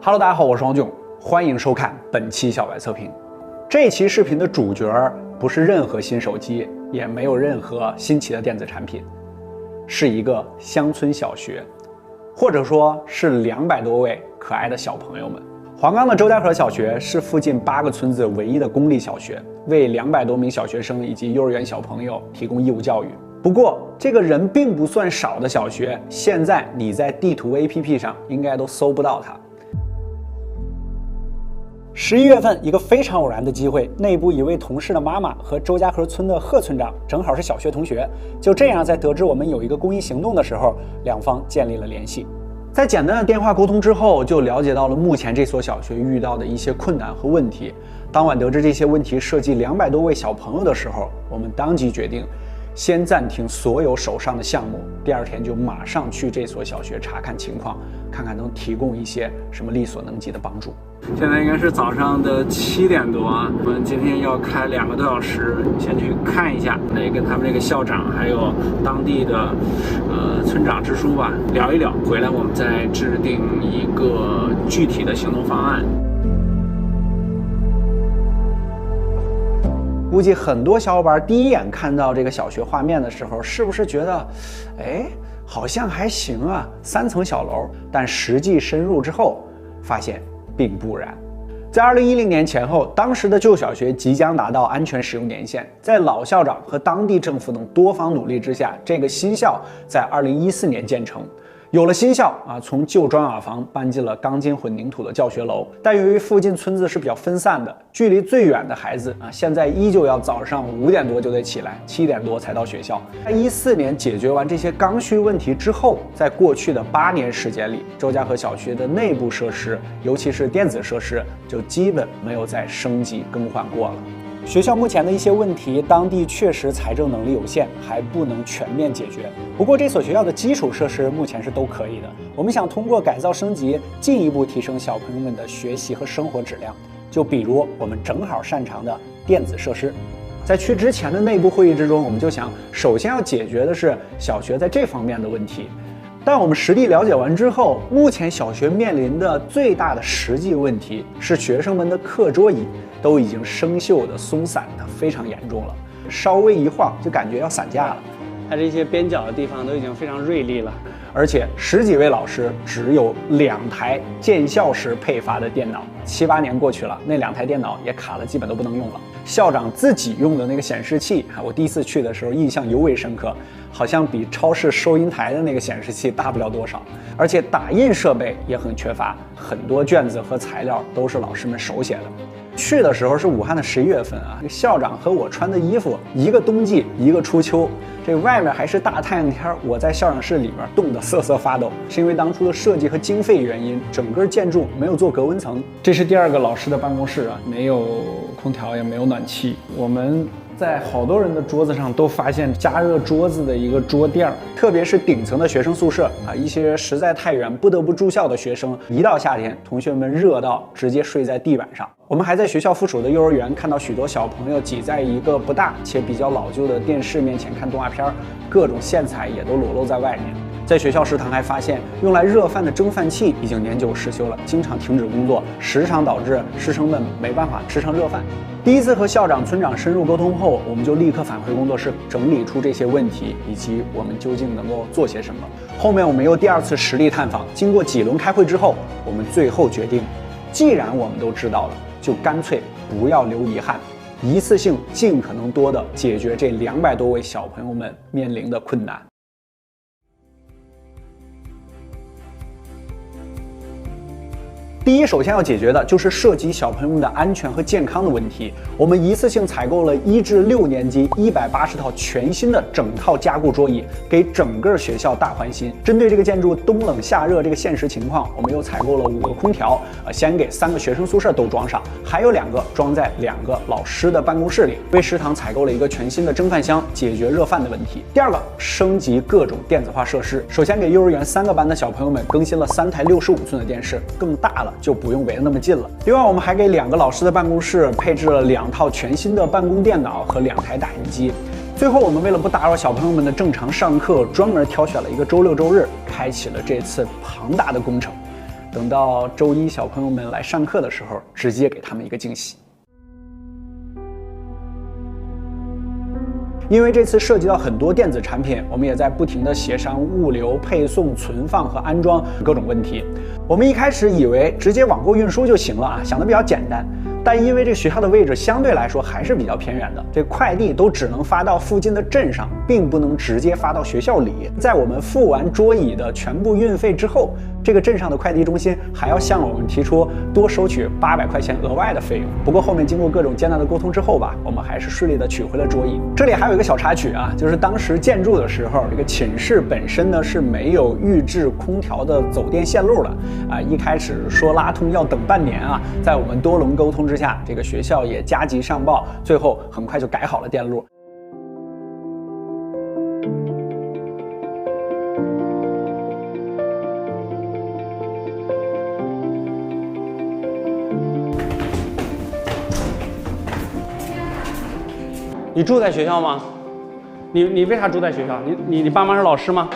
Hello， 大家好，我是王炯，欢迎收看本期小白测评。这期视频的主角不是任何新手机，也没有任何新奇的电子产品，是一个乡村小学，或者说是200多位可爱的小朋友们。黄冈的周家河小学是附近8个村子唯一的公立小学，为200多名小学生以及幼儿园小朋友提供义务教育。不过，这个人并不算少的小学，现在你在地图 APP 上应该都搜不到它。11月份，一个非常偶然的机会，内部一位同事的妈妈和周家河村的贺村长正好是小学同学，就这样在得知我们有一个公益行动的时候，两方建立了联系。在简单的电话沟通之后，就了解到了目前这所小学遇到的一些困难和问题。当晚得知这些问题涉及200多位小朋友的时候，我们当即决定先暂停所有手上的项目，第2天就马上去这所小学查看情况，看看能提供一些什么力所能及的帮助。现在应该是早上的7点多啊，我们今天要开2个多小时，先去看一下，跟他们这个校长还有当地的村长支书吧聊一聊，回来我们再制定一个具体的行动方案。估计很多小伙伴第一眼看到这个小学画面的时候，是不是觉得，好像还行啊，3层小楼，但实际深入之后，发现并不然。在2010年前后，当时的旧小学即将达到安全使用年限，在老校长和当地政府等多方努力之下，这个新校在2014年建成。有了新校从旧砖瓦房搬进了钢筋混凝土的教学楼，但由于附近村子是比较分散的，距离最远的孩子现在依旧要早上5点多就得起来，7点多才到学校。在14年解决完这些刚需问题之后，在过去的8年时间里，周家河小学的内部设施，尤其是电子设施，就基本没有再升级更换过了。学校目前的一些问题，当地确实财政能力有限，还不能全面解决。不过这所学校的基础设施目前是都可以的。我们想通过改造升级，进一步提升小朋友们的学习和生活质量。就比如我们正好擅长的电子设施。在去之前的内部会议之中，我们就想，首先要解决的是小学在这方面的问题。但我们实地了解完之后，目前小学面临的最大的实际问题是学生们的课桌椅都已经生锈的、松散的非常严重了，稍微一晃就感觉要散架了。它这些边角的地方都已经非常锐利了，而且10几位老师只有2台建校时配发的电脑，7、8年过去了，那2台电脑也卡了，基本都不能用了。校长自己用的那个显示器我第一次去的时候印象尤为深刻，好像比超市收银台的那个显示器大不了多少。而且打印设备也很缺乏，很多卷子和材料都是老师们手写的。去的时候是武汉的11月份校长和我穿的衣服，一个冬季一个初秋，这外面还是大太阳天，我在校长室里面冻得瑟瑟发抖，是因为当初的设计和经费原因，整个建筑没有做隔温层。这是第2个老师的办公室没有空调也没有暖气，我们在好多人的桌子上都发现加热桌子的一个桌垫，特别是顶层的学生宿舍一些实在太远不得不住校的学生，一到夏天，同学们热到直接睡在地板上。我们还在学校附属的幼儿园看到许多小朋友挤在一个不大且比较老旧的电视面前看动画片，各种线材也都裸露在外面。在学校食堂还发现用来热饭的蒸饭器已经年久失修了，经常停止工作，时常导致师生们没办法吃上热饭。第一次和校长、村长深入沟通后，我们就立刻返回工作室，整理出这些问题以及我们究竟能够做些什么。后面我们又第2次实地探访，经过几轮开会之后，我们最后决定，既然我们都知道了，就干脆不要留遗憾，一次性尽可能多的解决这200多位小朋友们面临的困难。第一，首先要解决的就是涉及小朋友们的安全和健康的问题。我们一次性采购了1至6年级180套全新的整套加固桌椅，给整个学校大换新。针对这个建筑冬冷夏热这个现实情况，我们又采购了5个空调，先给3个学生宿舍都装上，还有2个装在2个老师的办公室里。为食堂采购了一个全新的蒸饭箱，解决热饭的问题。第2个，升级各种电子化设施。首先给幼儿园3个班的小朋友们更新了3台65寸的电视，更大了，就不用围得那么近了。另外，我们还给2个老师的办公室配置了2套全新的办公电脑和2台打印机。最后，我们为了不打扰小朋友们的正常上课，专门挑选了一个周6周日，开启了这次庞大的工程。等到周一小朋友们来上课的时候，直接给他们一个惊喜。因为这次涉及到很多电子产品，我们也在不停地协商物流、配送、存放和安装各种问题。我们一开始以为直接网购运输就行了啊，想得比较简单。但因为这个学校的位置相对来说还是比较偏远的，这快递都只能发到附近的镇上，并不能直接发到学校里。在我们付完桌椅的全部运费之后，这个镇上的快递中心还要向我们提出多收取800块钱额外的费用。不过后面经过各种艰难的沟通之后吧，我们还是顺利的取回了桌椅。这里还有一个小插曲啊，就是当时建筑的时候，这个寝室本身呢是没有预制空调的走电线路的啊。一开始说拉通要等半年啊，在我们多轮沟通之下，这个学校也加急上报，最后很快就改好了电路。你住在学校吗？你为啥住在学校？你爸妈是老师吗？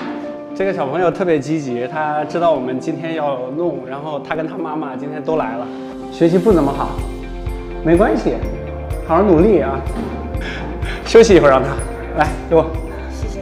这个小朋友特别积极，他知道我们今天要弄，然后他跟他妈妈今天都来了。学习不怎么好，没关系，好好努力啊。休息一会儿，让他来给我。谢谢。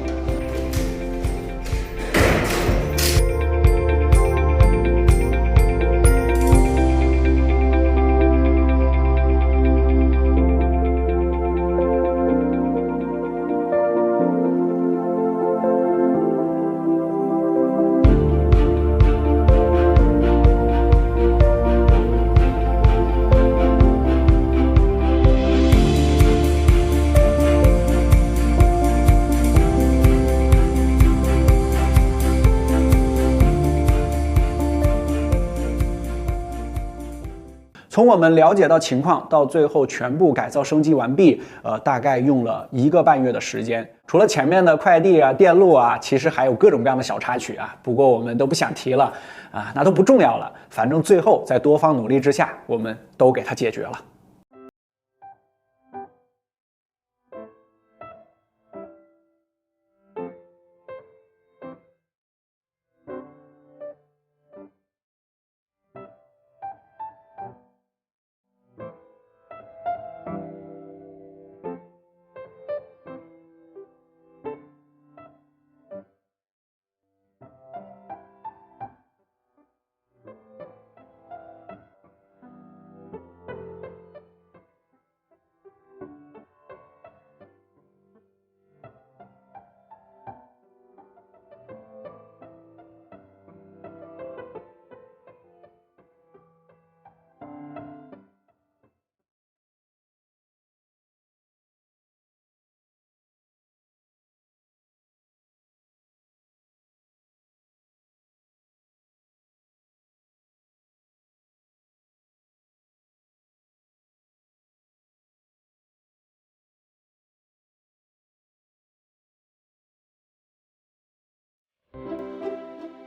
从我们了解到情况到最后全部改造升级完毕，大概用了1个半月的时间。除了前面的快递啊、电路啊，其实还有各种各样的小插曲啊，不过我们都不想提了啊，那都不重要了。反正最后在多方努力之下，我们都给它解决了。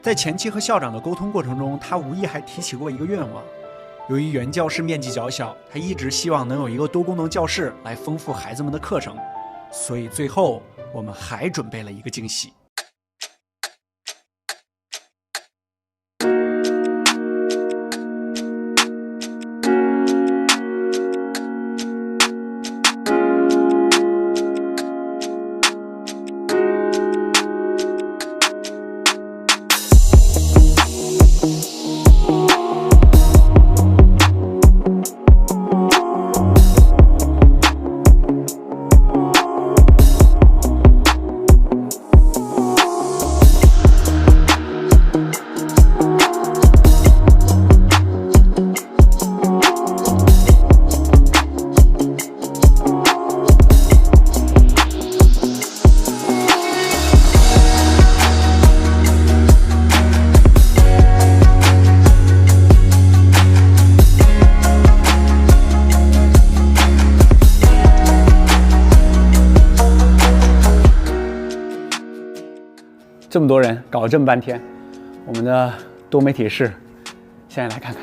在前期和校长的沟通过程中，他无意还提起过一个愿望。由于原教室面积较小，他一直希望能有一个多功能教室来丰富孩子们的课程，所以最后我们还准备了一个惊喜。这么多人搞了这么半天，我们的多媒体室，现在来看看。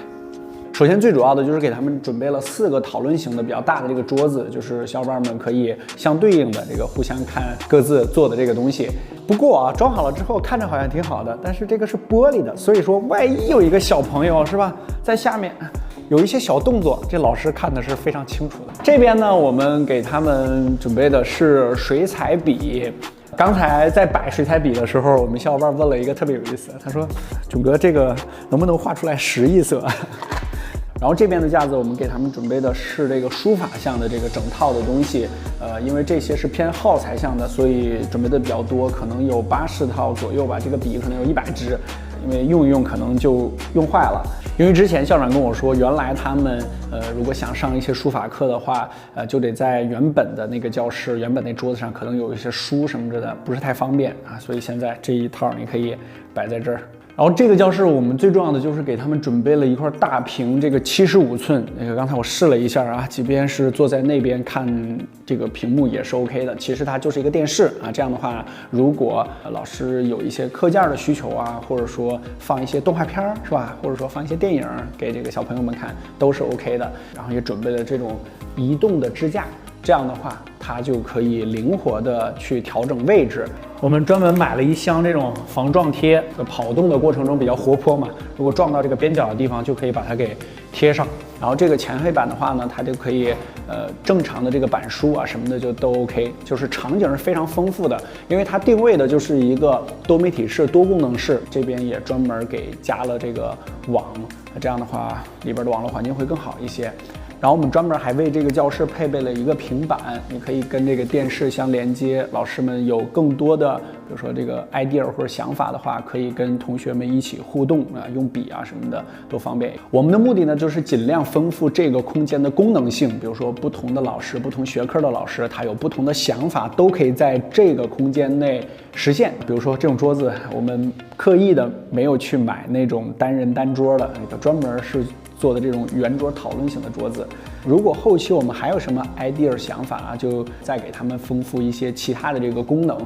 首先最主要的就是给他们准备了4个讨论型的比较大的这个桌子，就是小伙伴们可以相对应的这个互相看各自做的这个东西。不过啊，装好了之后看着好像挺好的，但是这个是玻璃的，所以说万一有一个小朋友是吧，在下面有一些小动作，这老师看的是非常清楚的。这边呢，我们给他们准备的是水彩笔。刚才在摆水彩笔的时候，我们小伙伴问了一个特别有意思，他说：“炯哥，这个能不能画出来10亿色？”然后这边的架子，我们给他们准备的是这个书法项的这个整套的东西，因为这些是偏耗材项的，所以准备的比较多，可能有80套左右吧。这个笔可能有100支，因为用一用可能就用坏了。因为之前校长跟我说，原来他们如果想上一些书法课的话，就得在原本的那个教室、原本那桌子上可能有一些书什么的，不是太方便啊，所以现在这一套你可以摆在这儿。然后这个教室我们最重要的就是给他们准备了一块大屏，这个75寸，那个刚才我试了一下啊，即便是坐在那边看这个屏幕也是 OK 的。其实它就是一个电视啊，这样的话，如果老师有一些课件的需求啊，或者说放一些动画片是吧，或者说放一些电影给这个小朋友们看，都是 OK 的。然后也准备了这种移动的支架，这样的话它就可以灵活的去调整位置。我们专门买了一箱这种防撞贴，跑动的过程中比较活泼嘛，如果撞到这个边角的地方，就可以把它给贴上。然后这个前黑板的话呢，它就可以正常的这个板书啊什么的就都 OK， 就是场景是非常丰富的，因为它定位的就是一个多媒体室、多功能室，这边也专门给加了这个网，这样的话里边的网络环境会更好一些。然后我们专门还为这个教室配备了一个平板，你可以跟这个电视相连接，老师们有更多的，比如说这个 idea 或者想法的话，可以跟同学们一起互动啊，用笔啊什么的都方便。我们的目的呢，就是尽量丰富这个空间的功能性，比如说不同的老师、不同学科的老师，他有不同的想法，都可以在这个空间内实现。比如说这种桌子，我们刻意的没有去买那种单人单桌的，那个专门是做的这种圆桌讨论型的桌子。如果后期我们还有什么 idea 想法啊，就再给他们丰富一些其他的这个功能。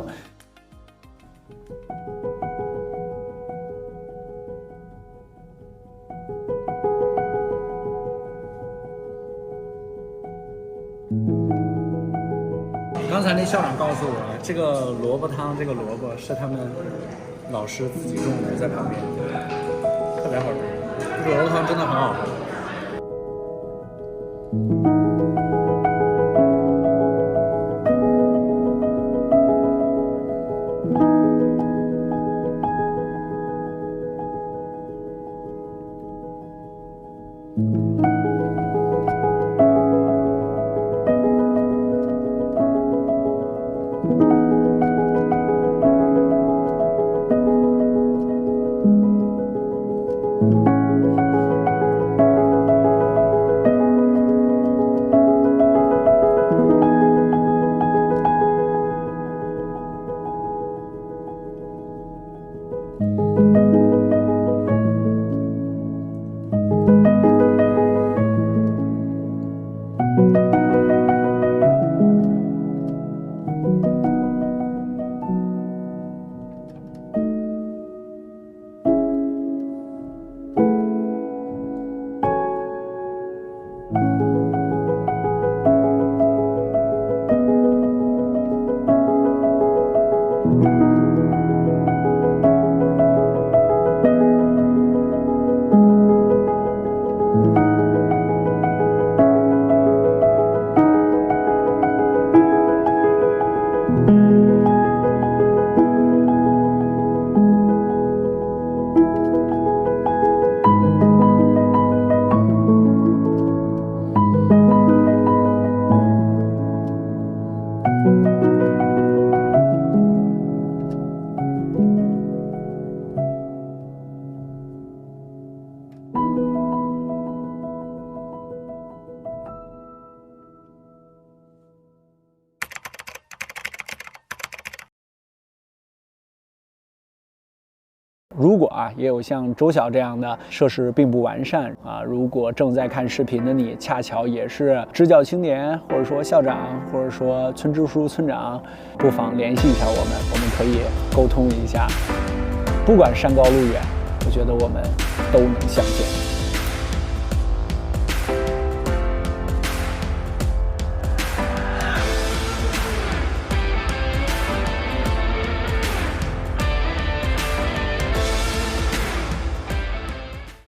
刚才那校长告诉我，这个萝卜汤，这个萝卜是他们老师自己种的，在旁边，特别好吃。这个萝卜汤真的很好喝。如果也有像周晓这样的设施并不完善如果正在看视频的你恰巧也是支教青年，或者说校长，或者说村支书、村长，不妨联系一下我们可以沟通一下。不管山高路远，我觉得我们都能相见。